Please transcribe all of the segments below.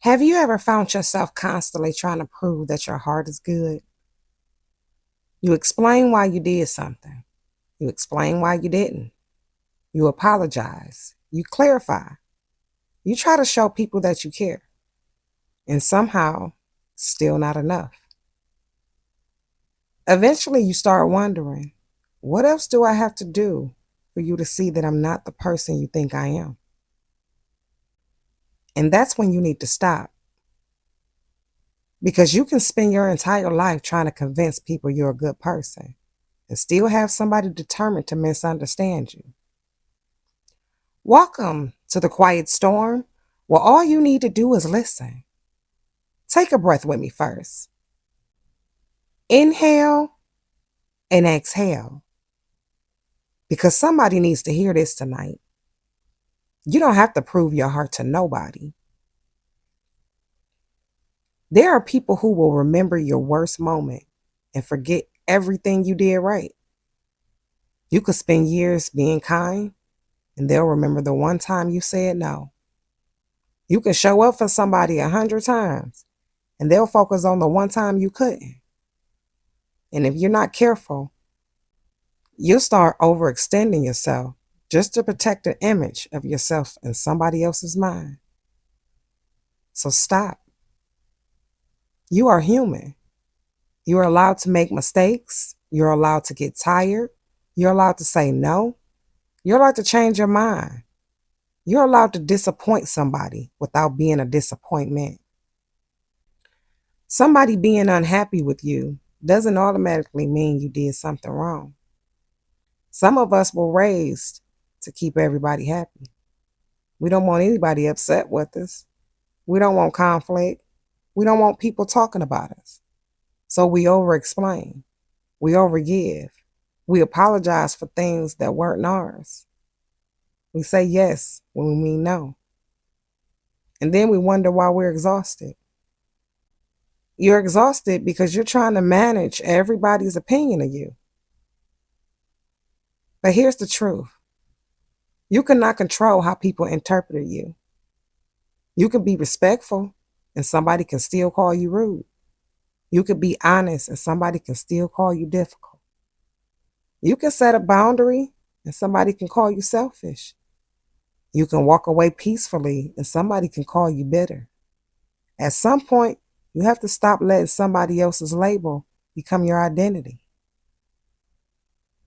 Have you ever found yourself constantly trying to prove that your heart is good? You explain why you did something. You explain why you didn't. You apologize. You clarify. You try to show people that you care. And somehow, still not enough. Eventually, you start wondering, what else do I have to do for you to see that I'm not the person you think I am? And that's when you need to stop. Because you can spend your entire life trying to convince people you're a good person and still have somebody determined to misunderstand you. Welcome to the quiet storm where all you need to do is listen. Take a breath with me first. Inhale and exhale because somebody needs to hear this tonight. You don't have to prove your heart to nobody. There are people who will remember your worst moment and forget everything you did right. You could spend years being kind and they'll remember the one time you said no. You can show up for somebody 100 times and they'll focus on the one time you couldn't. And if you're not careful, you'll start overextending yourself just to protect the image of yourself in somebody else's mind. So stop. You are human. You are allowed to make mistakes. You're allowed to get tired. You're allowed to say no. You're allowed to change your mind. You're allowed to disappoint somebody without being a disappointment. Somebody being unhappy with you doesn't automatically mean you did something wrong. Some of us were raised to keep everybody happy. We don't want anybody upset with us. We don't want conflict. We don't want people talking about us. So we over explain. We overgive. We apologize for things that weren't ours. We say yes when we mean no. And then we wonder why we're exhausted. You're exhausted because you're trying to manage everybody's opinion of you. But here's the truth. You cannot control how people interpret you. You can be respectful and somebody can still call you rude. You can be honest and somebody can still call you difficult. You can set a boundary and somebody can call you selfish. You can walk away peacefully and somebody can call you bitter. At some point, you have to stop letting somebody else's label become your identity.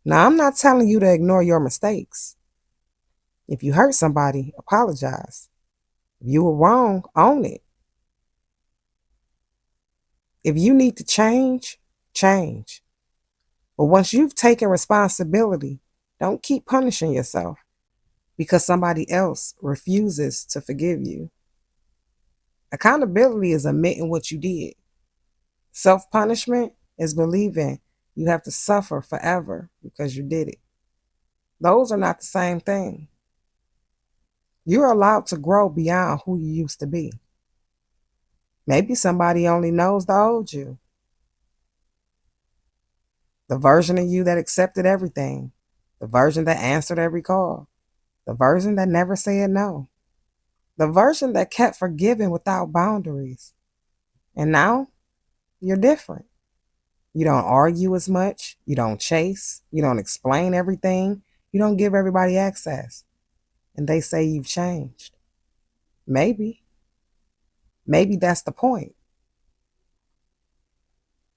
Now, I'm not telling you to ignore your mistakes. If you hurt somebody, apologize. If you were wrong, own it. If you need to change, change. But once you've taken responsibility, don't keep punishing yourself because somebody else refuses to forgive you. Accountability is admitting what you did. Self-punishment is believing you have to suffer forever because you did it. Those are not the same thing. You're allowed to grow beyond who you used to be. Maybe somebody only knows the old you, the version of you that accepted everything, the version that answered every call, the version that never said no, the version that kept forgiving without boundaries. And now you're different. You don't argue as much. You don't chase. You don't explain everything. You don't give everybody access. And they say you've changed. Maybe. Maybe that's the point.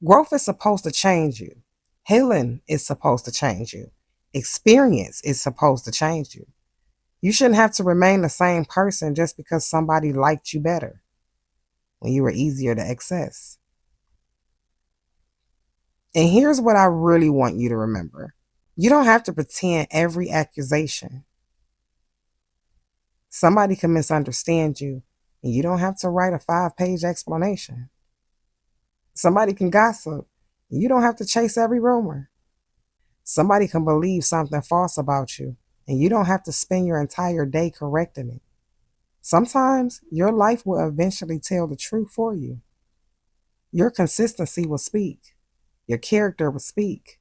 Growth is supposed to change you. Healing is supposed to change you. Experience is supposed to change you. You shouldn't have to remain the same person just because somebody liked you better when you were easier to access. And here's what I really want you to remember. You don't have to pretend every accusation. Somebody can misunderstand you, and you don't have to write a 5-page explanation. Somebody can gossip. You don't have to chase every rumor. Somebody can believe something false about you, and you don't have to spend your entire day correcting it. Sometimes your life will eventually tell the truth for you. Your consistency will speak. Your character will speak.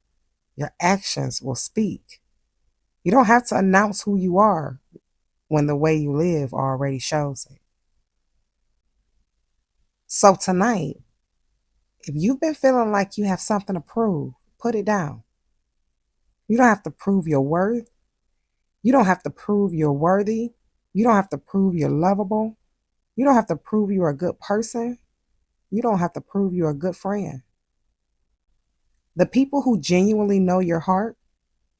Your actions will speak. You don't have to announce who you are when the way you live already shows it. So tonight, if you've been feeling like you have something to prove, put it down. You don't have to prove your worth. You don't have to prove you're worthy. You don't have to prove you're lovable. You don't have to prove you're a good person. You don't have to prove you're a good friend. The people who genuinely know your heart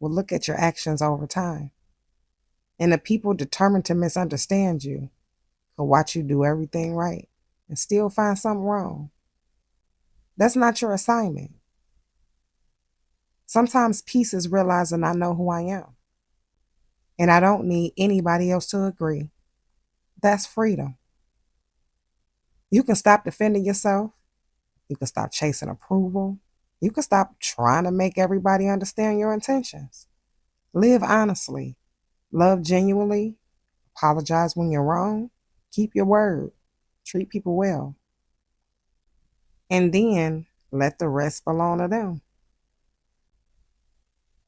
will look at your actions over time. And the people determined to misunderstand you will watch you do everything right and still find something wrong. That's not your assignment. Sometimes peace is realizing I know who I am. And I don't need anybody else to agree. That's freedom. You can stop defending yourself. You can stop chasing approval. You can stop trying to make everybody understand your intentions. Live honestly. Love genuinely. Apologize when you're wrong. Keep your word. Treat people well. And then let the rest belong to them.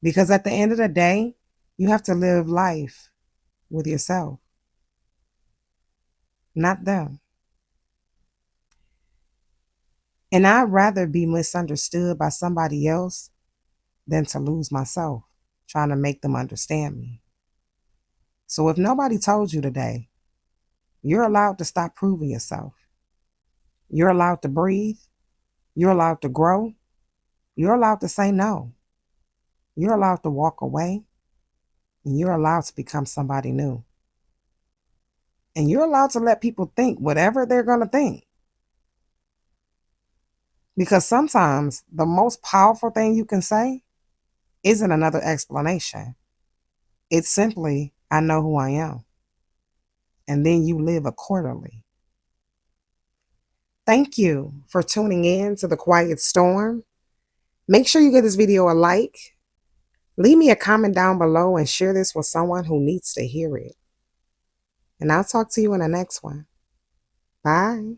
Because at the end of the day, you have to live life with yourself, not them. And I'd rather be misunderstood by somebody else than to lose myself trying to make them understand me. So if nobody told you today, you're allowed to stop proving yourself. You're allowed to breathe. You're allowed to grow. You're allowed to say no. You're allowed to walk away. And you're allowed to become somebody new. And you're allowed to let people think whatever they're going to think. Because sometimes the most powerful thing you can say isn't another explanation. It's simply, I know who I am. And then you live accordingly. Thank you for tuning in to The Quiet Storm. Make sure you give this video a like. Leave me a comment down below and share this with someone who needs to hear it. And I'll talk to you in the next one. Bye.